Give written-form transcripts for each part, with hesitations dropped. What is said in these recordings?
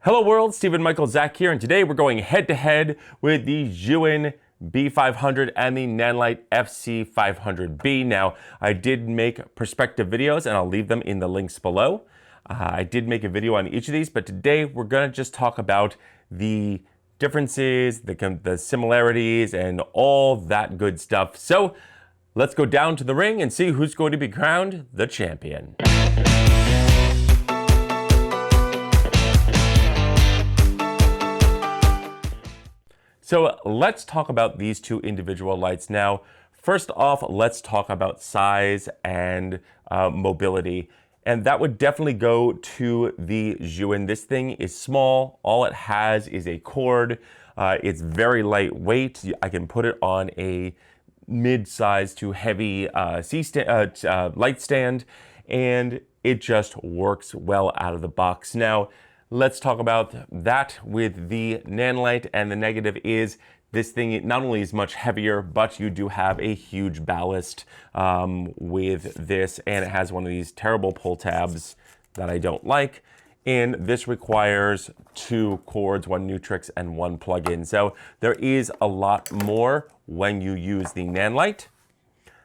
Hello world, Stephen Michael Zach here, and today we're going head to head with the Zhiyun B500 and the Nanlite FC-500B. Now, I did make perspective videos and I'll leave them in the links below. I did make a video on each of these, but today we're gonna just talk about the differences, the similarities, and all that good stuff. So let's go down to the ring and see who's going to be crowned the champion. So let's talk about these two individual lights. Now, first off, let's talk about size and mobility. And that would definitely go to the Zhiyun. This thing is small. All it has is a cord. It's very lightweight. I can put it on a mid-size to heavy light stand, and it just works well out of the box. Now, let's talk about that with the Nanlite, and the negative is this thing not only is much heavier, but you do have a huge ballast with this, and it has one of these terrible pull tabs that I don't like. And this requires two cords, one Nutrix and one plug-in. So there is a lot more when you use the Nanlite.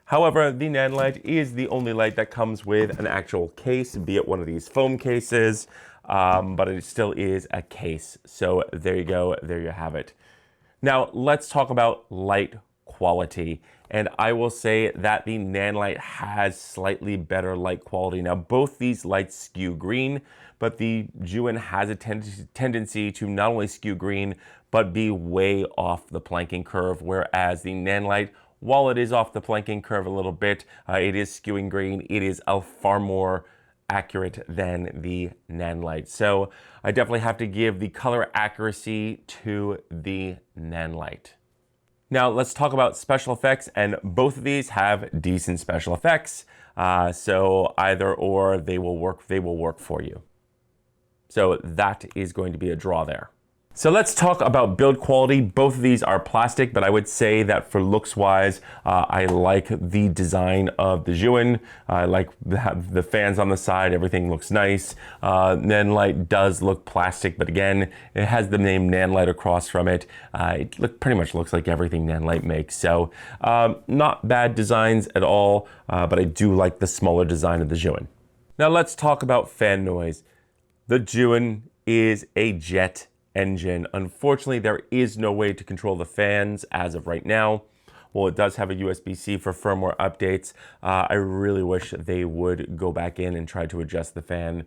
However, the Nanlite is the only light that comes with an actual case, be it one of these foam cases, but it still is a case. So there you go, there you have it. Now let's talk about light quality. And I will say that the Nanlite has slightly better light quality. Now both these lights skew green, but the Zhiyun has a tendency to not only skew green, but be way off the planking curve, whereas the Nanlite, while it is off the planking curve a little bit, it is skewing green. It is a far more accurate than the Nanlite. So I definitely have to give the color accuracy to the Nanlite. Now let's talk about special effects, and both of these have decent special effects. So either or, they will work for you. So that is going to be a draw there. So let's talk about build quality. Both of these are plastic, but I would say that for looks wise, I like the design of the Zhiyun. I like the fans on the side, everything looks nice. Nanlite does look plastic, but again, it has the name Nanlite across from it. It pretty much looks like everything Nanlite makes. So not bad designs at all, but I do like the smaller design of the Zhiyun. Now let's talk about fan noise. The Zhiyun is a jet engine. Unfortunately, there is no way to control the fans as of right now. Well, it does have a USB-C for firmware updates. I really wish they would go back in and try to adjust the fan.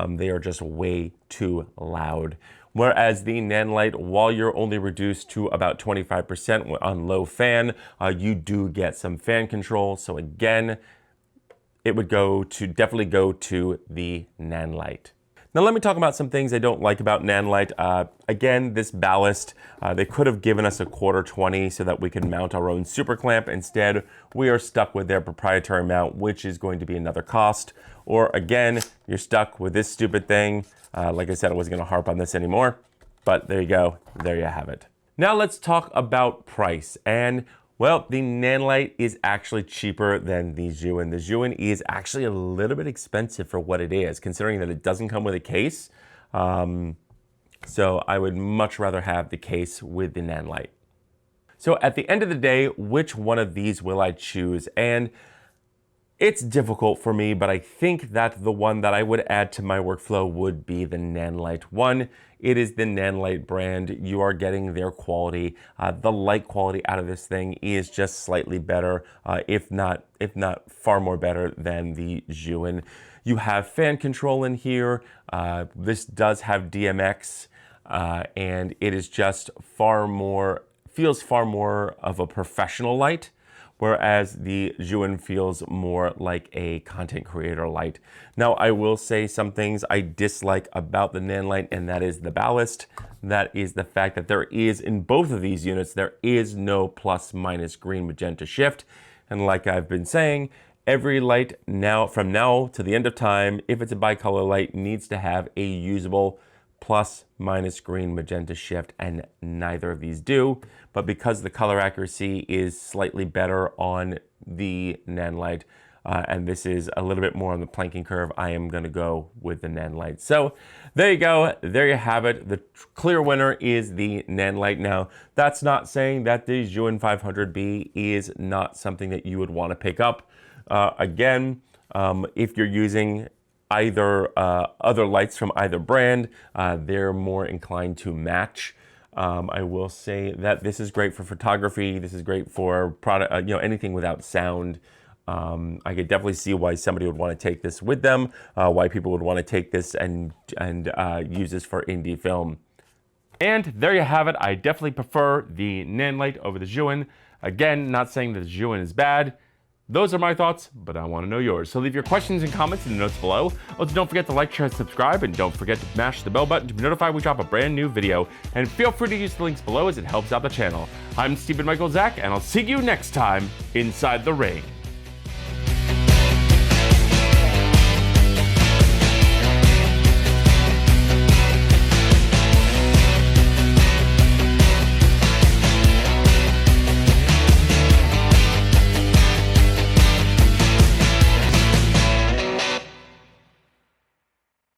They are just way too loud. Whereas the Nanlite, while you're only reduced to about 25% on low fan, you do get some fan control. So again, it would definitely go to the Nanlite. Now let me talk about some things I don't like about Nanlite. Again, this ballast, they could have given us a 1/4-20 so that we could mount our own super clamp. Instead, we are stuck with their proprietary mount, which is going to be another cost. Or again, you're stuck with this stupid thing. Like I said, I wasn't gonna harp on this anymore, but there you go, there you have it. Now let's talk about price. And well, the Nanlite is actually cheaper than the Zhiyun. The Zhiyun is actually a little bit expensive for what it is, considering that it doesn't come with a case. So I would much rather have the case with the Nanlite. So at the end of the day, which one of these will I choose? And it's difficult for me, but I think that the one that I would add to my workflow would be the Nanlite one. It is the Nanlite brand. You are getting their quality. The light quality out of this thing is just slightly better, if not far more better than the Zhiyun. You have fan control in here. This does have DMX, and it is just feels far more of a professional light, whereas the Zhiyun feels more like a content creator light. Now, I will say some things I dislike about the Nanlite, and that is the ballast. That is the fact that there is, in both of these units, there is no plus minus green magenta shift. And like I've been saying, every light now, from now to the end of time, if it's a bicolor light, needs to have a usable plus minus green magenta shift, and neither of these do. But because the color accuracy is slightly better on the Nanlite, and this is a little bit more on the planking curve, I am going to go with the Nanlite. So there you go. There you have it. The clear winner is the Nanlite. Now, that's not saying that the Zhiyun 500B is not something that you would want to pick up. Again, if you're using either other lights from either brand, they're more inclined to match. I will say that this is great for photography. This is great for product, anything without sound. I could definitely see why somebody would want to take this with them, why people would want to take this and use this for indie film. And there you have it. I definitely prefer the Nanlite over the Zhiyun. Again, not saying that the Zhiyun is bad. Those are my thoughts, but I want to know yours. So leave your questions and comments in the notes below. Also, don't forget to like, share, and subscribe, and don't forget to mash the bell button to be notified when we drop a brand new video. And feel free to use the links below as it helps out the channel. I'm Stephen Michael Zach, and I'll see you next time inside the ring.